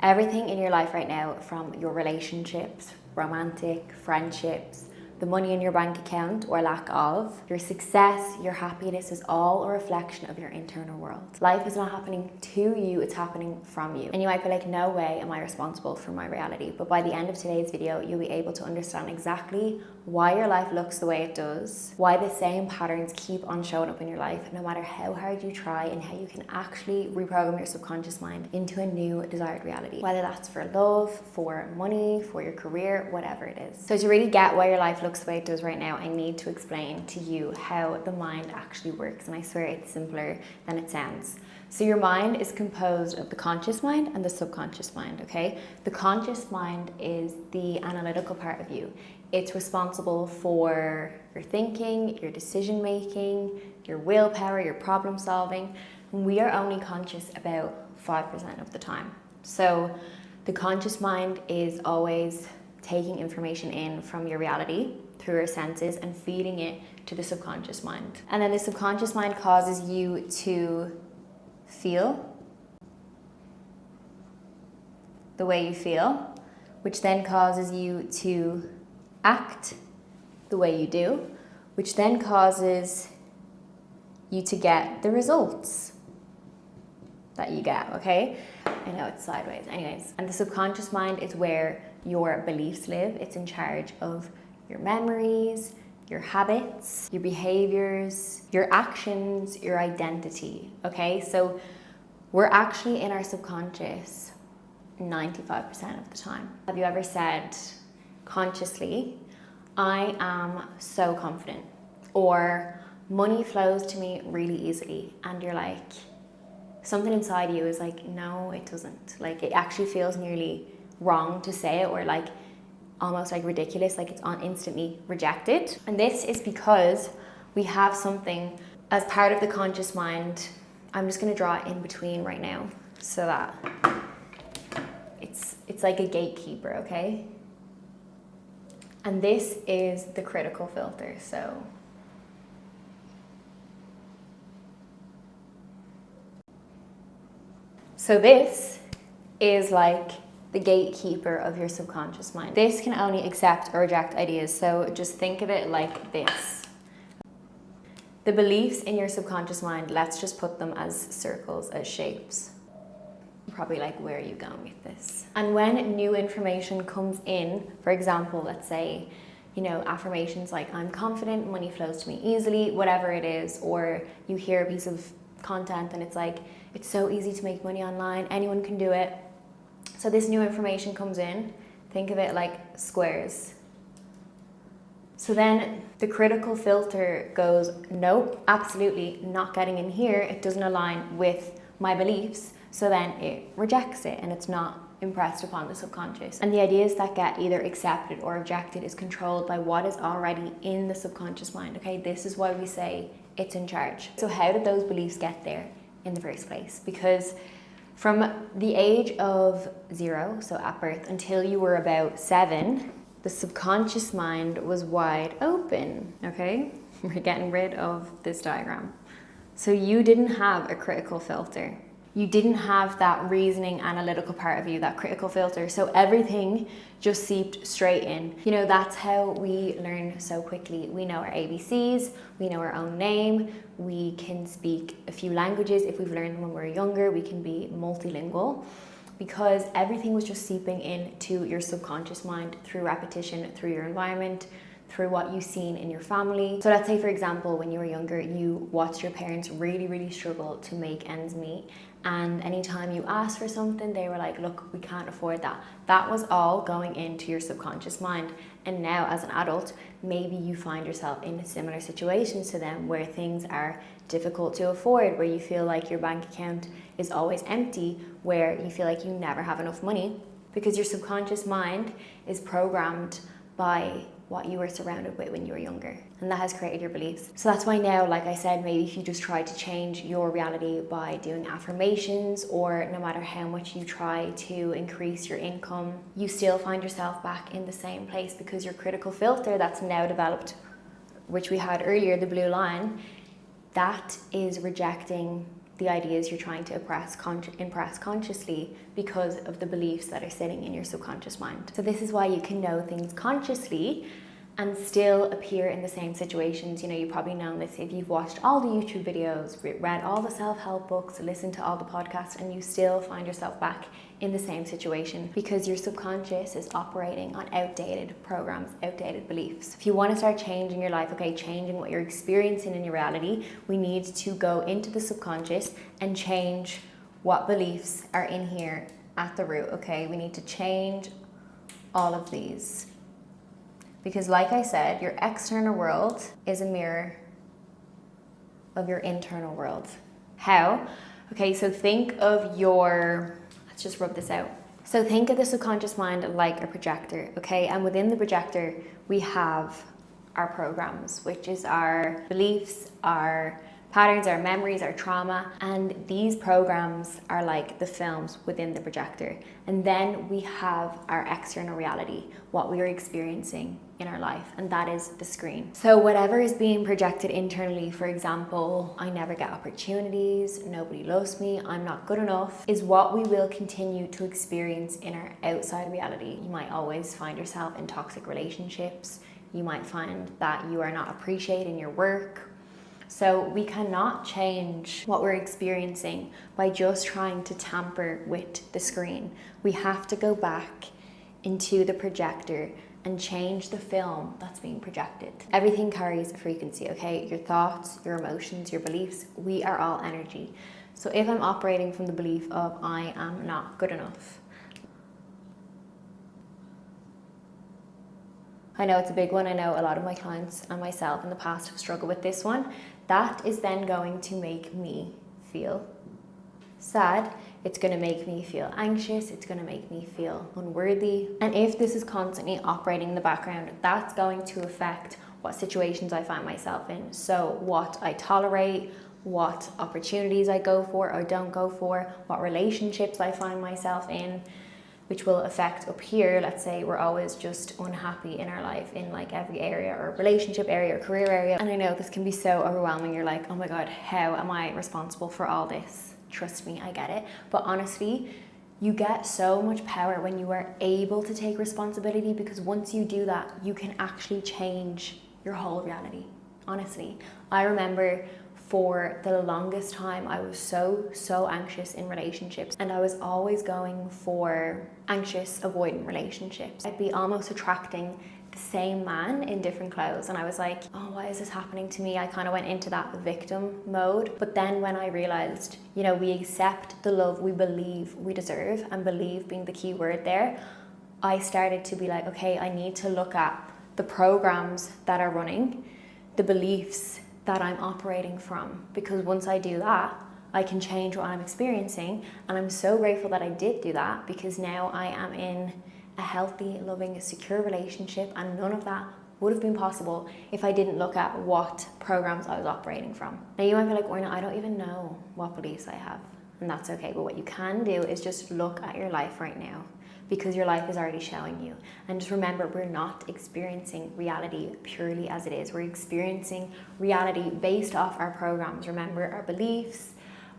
Everything in your life right now, from your relationships, romantic, friendships, the money in your bank account or lack of, your success, your happiness is all a reflection of your internal world. Life is not happening to you, it's happening from you. And you might be like, no way am I responsible for my reality. But by the end of today's video, you'll be able to understand exactly why your life looks the way it does, why the same patterns keep on showing up in your life, no matter how hard you try, and how you can actually reprogram your subconscious mind into a new desired reality. Whether that's for love, for money, for your career, whatever it is. So to really get why your life looks the way it does right now, I need to explain to you how the mind actually works. And I swear it's simpler than it sounds. So your mind is composed of the conscious mind and the subconscious mind, okay? The conscious mind is the analytical part of you. It's responsible for your thinking, your decision making, your willpower, your problem solving. And we are only conscious about 5% of the time. So the conscious mind is always taking information in from your reality through your senses and feeding it to the subconscious mind. And then the subconscious mind causes you to feel the way you feel, which then causes you to act the way you do, which then causes you to get the results that you get, okay? I know it's sideways, anyways. And the subconscious mind is where your beliefs live. It's in charge of your memories, your habits, your behaviors, your actions, your identity, okay? So we're actually in our subconscious 95% of the time. Have you ever said consciously, I am so confident, or money flows to me really easily, and you're like, something inside you is like, no, it doesn't. Like, it actually feels nearly wrong to say it, or like almost like ridiculous, like it's instantly rejected. And this is because we have something as part of the conscious mind. I'm just going to draw it in between right now so that it's like a gatekeeper, okay? And this is the critical filter. So this is like the gatekeeper of your subconscious mind. This can only accept or reject ideas. So just think of it like this. The beliefs in your subconscious mind, let's just put them as circles, as shapes. Probably like, where are you going with this? And when new information comes in, for example, let's say, you know, affirmations like, I'm confident, money flows to me easily, whatever it is, or you hear a piece of content and it's like, it's so easy to make money online, anyone can do it. So this new information comes in, think of it like squares. So then the critical filter goes, nope, absolutely not getting in here. It doesn't align with my beliefs. So then it rejects it and it's not impressed upon the subconscious. And the ideas that get either accepted or rejected is controlled by what is already in the subconscious mind, okay? This is why we say it's in charge. So how did those beliefs get there in the first place? Because from the age of 0, so at birth, until you were about 7, the subconscious mind was wide open, okay? We're getting rid of this diagram. So you didn't have a critical filter. You didn't have that reasoning, analytical part of you, that critical filter. So everything just seeped straight in. You know, that's how we learn so quickly. We know our ABCs, we know our own name, we can speak a few languages. If we've learned them when we're younger, we can be multilingual, because everything was just seeping into your subconscious mind through repetition, through your environment, through what you've seen in your family. So let's say, for example, when you were younger, you watched your parents really, really struggle to make ends meet. And anytime you asked for something, they were like, look, we can't afford that. That was all going into your subconscious mind. And now as an adult, maybe you find yourself in similar situations to them where things are difficult to afford, where you feel like your bank account is always empty, where you feel like you never have enough money, because your subconscious mind is programmed by what you were surrounded with when you were younger, and that has created your beliefs. So that's why now, like I said, maybe if you just try to change your reality by doing affirmations, or no matter how much you try to increase your income, you still find yourself back in the same place, because your critical filter that's now developed, which we had earlier, the blue line, that is rejecting the ideas you're trying to impress consciously because of the beliefs that are sitting in your subconscious mind. So this is why you can know things consciously and still appear in the same situations. You know, you've probably known this if you've watched all the YouTube videos, read all the self-help books, listened to all the podcasts, and you still find yourself back in the same situation because your subconscious is operating on outdated programs, outdated beliefs. If you want to start changing your life, okay, changing what you're experiencing in your reality, we need to go into the subconscious and change what beliefs are in here at the root, okay? We need to change all of these. Because like I said, your external world is a mirror of your internal world. How? Okay, so think of let's just rub this out. So think of the subconscious mind like a projector, okay? And within the projector, we have our programs, which is our beliefs, our patterns, our memories, our trauma, and these programs are like the films within the projector. And then we have our external reality, what we are experiencing in our life, and that is the screen. So whatever is being projected internally, for example, I never get opportunities, nobody loves me, I'm not good enough, is what we will continue to experience in our outside reality. You might always find yourself in toxic relationships. You might find that you are not appreciated in your work. So we cannot change what we're experiencing by just trying to tamper with the screen. We have to go back into the projector and change the film that's being projected. Everything carries a frequency, okay? Your thoughts, your emotions, your beliefs, we are all energy. So if I'm operating from the belief of I am not good enough, I know it's a big one. I know a lot of my clients and myself in the past have struggled with this one. That is then going to make me feel sad. It's going to make me feel anxious. It's going to make me feel unworthy. And if this is constantly operating in the background, that's going to affect what situations I find myself in. So what I tolerate, what opportunities I go for or don't go for, what relationships I find myself in, which will affect up here. Let's say we're always just unhappy in our life in like every area, or relationship area or career area. And I know this can be so overwhelming. You're like, oh my God, how am I responsible for all this? Trust me, I get it. But honestly, you get so much power when you are able to take responsibility, because once you do that, you can actually change your whole reality. Honestly, I remember for the longest time, I was so anxious in relationships, and I was always going for anxious, avoidant relationships. I'd be almost attracting the same man in different clothes, and I was like, oh, why is this happening to me? I kind of went into that victim mode. But then when I realized, you know, we accept the love we believe we deserve, and believe being the key word there, I started to be like, okay, I need to look at the programs that are running, the beliefs that I'm operating from, because once I do that, I can change what I'm experiencing. And I'm so grateful that I did do that, because now I am in a healthy, loving, secure relationship, and none of that would have been possible if I didn't look at what programs I was operating from. Now you might be like, Orna, I don't even know what beliefs I have, and that's okay. But what you can do is just look at your life right now, because your life is already showing you. And just remember, we're not experiencing reality purely as it is. We're experiencing reality based off our programs. Remember, our beliefs,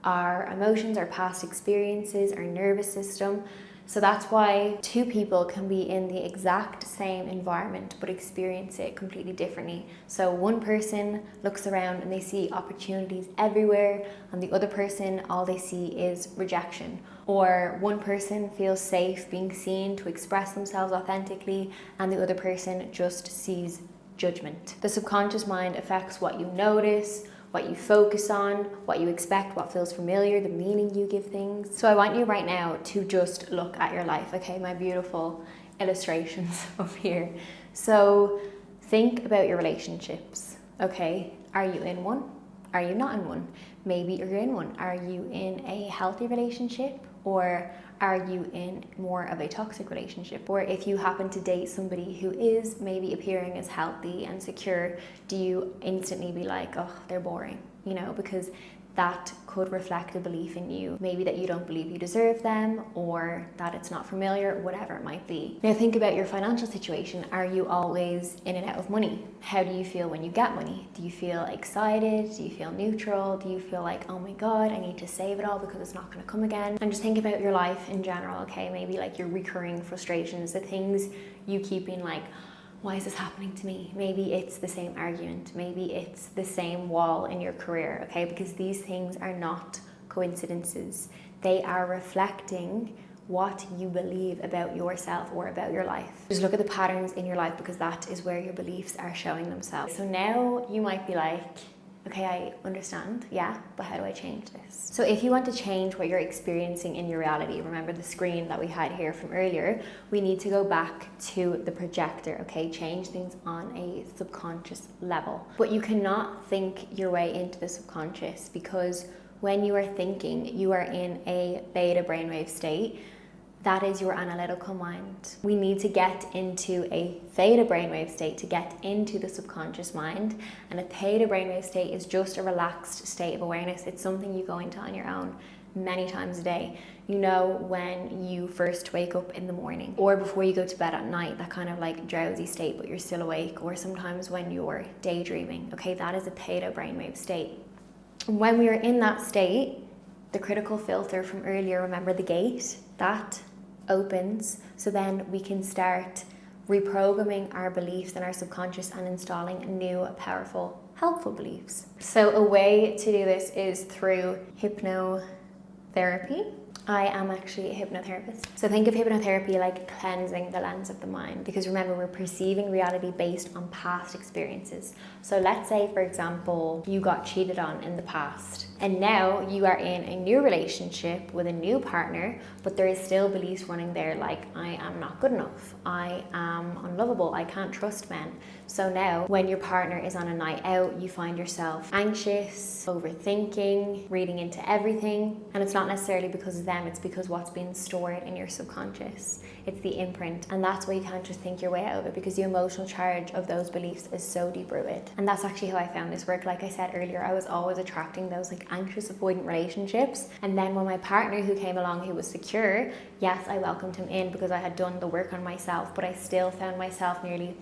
our emotions, our past experiences, our nervous system. So that's why two people can be in the exact same environment but experience it completely differently. So one person looks around and they see opportunities everywhere, and the other person, all they see is rejection. Or one person feels safe being seen to express themselves authentically, and the other person just sees judgment. The subconscious mind affects what you notice, what you focus on, what you expect, what feels familiar, the meaning you give things. So I want you right now to just look at your life, okay? My beautiful illustrations up here. So think about your relationships, okay? Are you in one? Are you not in one? Maybe you're in one. Are you in a healthy relationship, or are you in more of a toxic relationship? Or if you happen to date somebody who is maybe appearing as healthy and secure, do you instantly be like, oh, they're boring? You know, because that could reflect a belief in you. Maybe that you don't believe you deserve them, or that it's not familiar, whatever it might be. Now think about your financial situation. Are you always in and out of money? How do you feel when you get money? Do you feel excited? Do you feel neutral? Do you feel like, oh my God, I need to save it all because it's not going to come again? And just think about your life in general, okay? Maybe like your recurring frustrations, the things you keep being like, why is this happening to me? Maybe it's the same argument. Maybe it's the same wall in your career, okay? Because these things are not coincidences. They are reflecting what you believe about yourself or about your life. Just look at the patterns in your life, because that is where your beliefs are showing themselves. So now you might be like, okay, I understand, yeah, but how do I change this? So if you want to change what you're experiencing in your reality, remember the screen that we had here from earlier, we need to go back to the projector, okay? Change things on a subconscious level. But you cannot think your way into the subconscious, because when you are thinking, you are in a beta brainwave state. That is your analytical mind. We need to get into a theta brainwave state to get into the subconscious mind. And a theta brainwave state is just a relaxed state of awareness. It's something you go into on your own many times a day. You know, when you first wake up in the morning, or before you go to bed at night, that kind of like drowsy state, but you're still awake, or sometimes when you're daydreaming. Okay, that is a theta brainwave state. When we are in that state, the critical filter from earlier, remember the gate, that opens, so then we can start reprogramming our beliefs in our subconscious and installing new, powerful, helpful beliefs. So a way to do this is through hypnotherapy. I am actually a hypnotherapist. So think of hypnotherapy like cleansing the lens of the mind, because remember, we're perceiving reality based on past experiences. So let's say, for example, you got cheated on in the past, and now you are in a new relationship with a new partner, but there is still beliefs running there like, I am not good enough, I am unlovable, I can't trust men. So now when your partner is on a night out, you find yourself anxious, overthinking, reading into everything, and it's not necessarily because of them, it's because what's being stored in your subconscious. It's the imprint, and that's why you can't just think your way out of it, because the emotional charge of those beliefs is so deep rooted. And that's actually how I found this work. Like I said earlier, I was always attracting those like anxious, avoidant relationships, and then when my partner who came along who was secure, yes, I welcomed him in because I had done the work on myself, but I still found myself nearly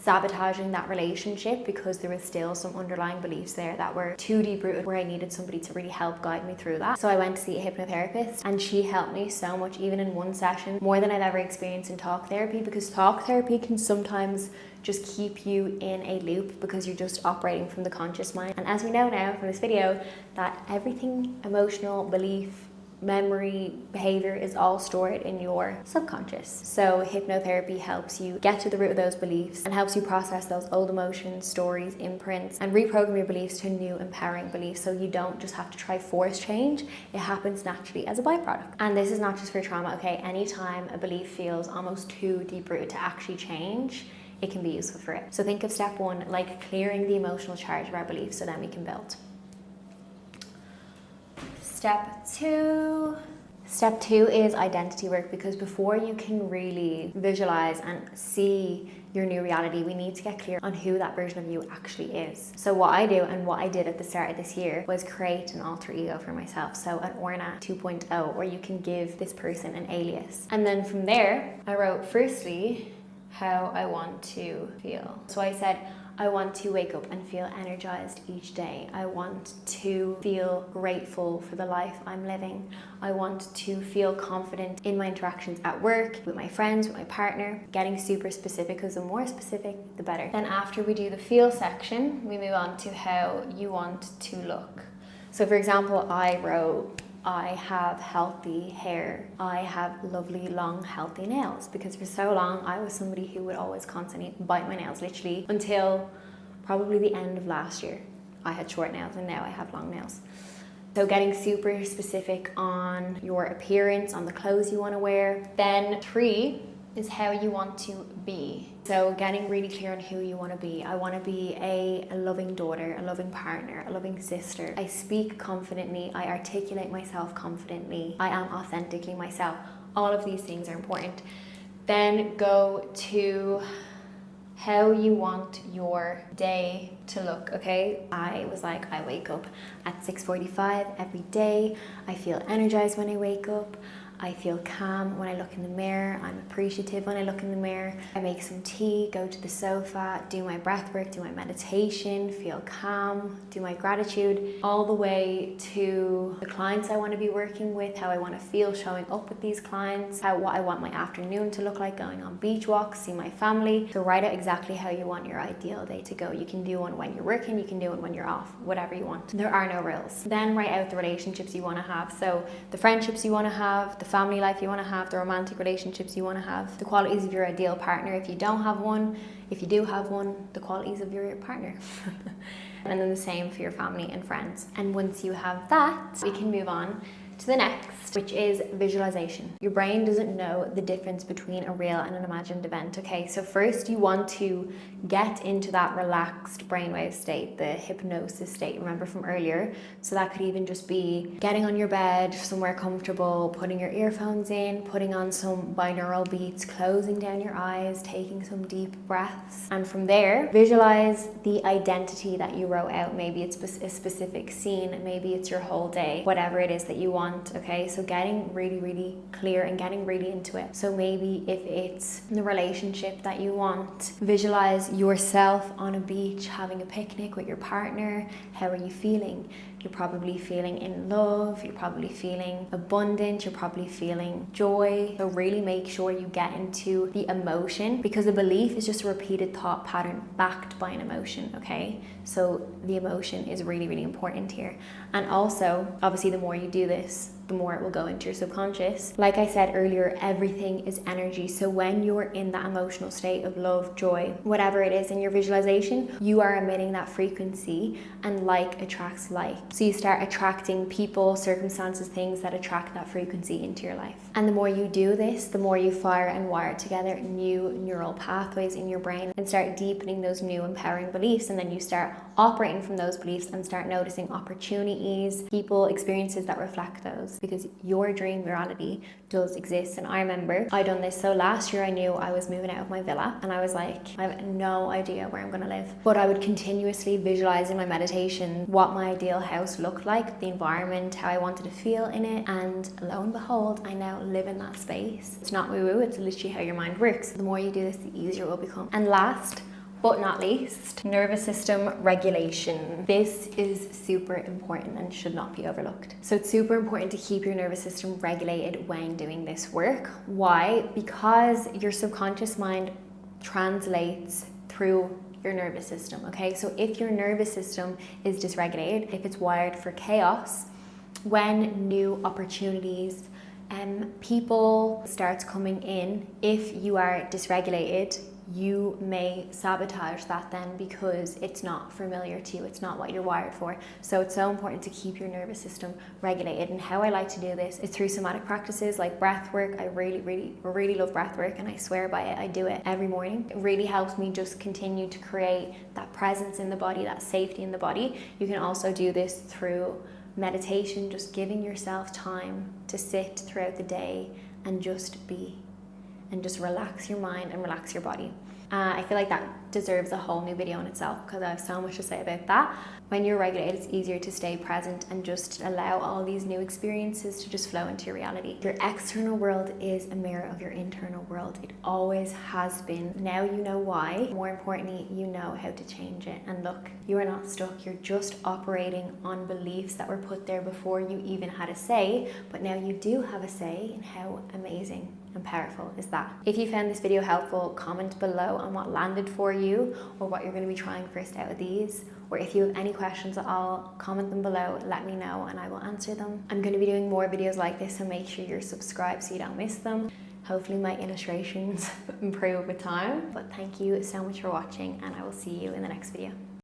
sabotaging that relationship because there was still some underlying beliefs there that were too deep rooted, where I needed somebody to really help guide me through that. So I went to see a hypnotherapist, and she helped me so much, even in one session, more than I've ever experienced in talk therapy, because talk therapy can sometimes just keep you in a loop because you're just operating from the conscious mind. And as we know now from this video, that everything, emotional, belief, memory, behavior is all stored in your subconscious. So hypnotherapy helps you get to the root of those beliefs and helps you process those old emotions, stories, imprints, and reprogram your beliefs to new empowering beliefs, so you don't just have to try force change. It happens naturally as a byproduct. And this is not just for trauma, okay? Anytime a belief feels almost too deep rooted to actually change, it can be useful for it. So think of step one like clearing the emotional charge of our beliefs, so then we can build. Step two is identity work, because before you can really visualize and see your new reality, we need to get clear on who that version of you actually is. So what I do, and what I did at the start of this year, was create an alter ego for myself. So an Orna 2.0, where you can give this person an alias. And then from there, I wrote firstly how I want to feel. So I said, I want to wake up and feel energized each day. I want to feel grateful for the life I'm living. I want to feel confident in my interactions at work, with my friends, with my partner. Getting super specific, because the more specific, the better. Then after we do the feel section, we move on to how you want to look. So for example, I wrote, I have healthy hair. I have lovely, long, healthy nails, because for so long I was somebody who would always constantly bite my nails, literally until probably the end of last year. I had short nails and now I have long nails. So getting super specific on your appearance, on the clothes you want to wear. Then 3 is how you want to be. So getting really clear on who you want to be. I want to be a loving daughter, a loving partner, a loving sister. I speak confidently. I articulate myself confidently. I am authentically myself. All of these things are important. Then go to how you want your day to look, okay? I was like, I wake up at 6:45 every day. I feel energized when I wake up. I feel calm when I look in the mirror. I'm appreciative when I look in the mirror. I make some tea, go to the sofa, do my breath work, do my meditation, feel calm, do my gratitude, all the way to the clients I want to be working with, how I want to feel showing up with these clients, what I want my afternoon to look like, going on beach walks, see my family. So write out exactly how you want your ideal day to go. You can do one when you're working, you can do one when you're off, whatever you want. There are no rules. Then write out the relationships you want to have. So the friendships you want to have, the family life you want to have, the romantic relationships you want to have, the qualities of your ideal partner if you don't have one, if you do have one, the qualities of your partner. And then the same for your family and friends. And once you have that, we can move on to the next, which is visualization. Your brain doesn't know the difference between a real and an imagined event, okay? So first you want to get into that relaxed brainwave state, the hypnosis state, remember from earlier? So that could even just be getting on your bed, somewhere comfortable, putting your earphones in, putting on some binaural beats, closing down your eyes, taking some deep breaths. And from there, visualize the identity that you wrote out. Maybe it's a specific scene, maybe it's your whole day, whatever it is that you want. Okay, so getting really clear and getting really into it. So maybe if it's the relationship that you want, visualize yourself on a beach having a picnic with your partner. How are you feeling? You're probably feeling in love, you're probably feeling abundant, you're probably feeling joy. So really make sure you get into the emotion, because a belief is just a repeated thought pattern backed by an emotion, okay? So the emotion is really important here. And also, obviously, the more you do this, the more it will go into your subconscious. Like I said earlier, everything is energy. So when you're in that emotional state of love, joy, whatever it is in your visualization, you are emitting that frequency, and like attracts like. So you start attracting people, circumstances, things that attract that frequency into your life. And the more you do this, the more you fire and wire together new neural pathways in your brain and start deepening those new empowering beliefs. And then you start operating from those beliefs and start noticing opportunities, people, experiences that reflect those, because your dream reality does exist. And I remember I done this. So last year I knew I was moving out of my villa, and I was like, I have no idea where I'm going to live, but I would continuously visualize in my meditation what my ideal house looked like, the environment, how I wanted to feel in it, and lo and behold, I now live in that space. It's not woo woo, it's literally how your mind works. The more you do this, the easier it will become. And last but not least, nervous system regulation. This is super important and should not be overlooked. So it's super important to keep your nervous system regulated when doing this work. Why? Because your subconscious mind translates through your nervous system, okay? So if your nervous system is dysregulated, if it's wired for chaos, when new opportunities people starts coming in, if you are dysregulated, you may sabotage that then, because it's not familiar to you, it's not what you're wired for. So it's so important to keep your nervous system regulated. And how I like to do this is through somatic practices like breath work. I really love breath work, and I swear by it. I do it every morning. It really helps me just continue to create that presence in the body, that safety in the body. You can also do this through meditation, just giving yourself time to sit throughout the day and just be, and just relax your mind and relax your body. I feel like that deserves a whole new video in itself, because I have so much to say about that. When you're regulated, it's easier to stay present and just allow all these new experiences to just flow into your reality. Your external world is a mirror of your internal world. It always has been. Now you know why. More importantly, you know how to change it. And look, you are not stuck. You're just operating on beliefs that were put there before you even had a say, but now you do have a say. And how amazing and powerful is that? If you found this video helpful, comment below on what landed for you, or what you're going to be trying first out of these. Or if you have any questions at all, comment them below, let me know, and I will answer them. I'm going to be doing more videos like this, so make sure you're subscribed so you don't miss them. Hopefully my illustrations improve with time. But thank you so much for watching, and I will see you in the next video.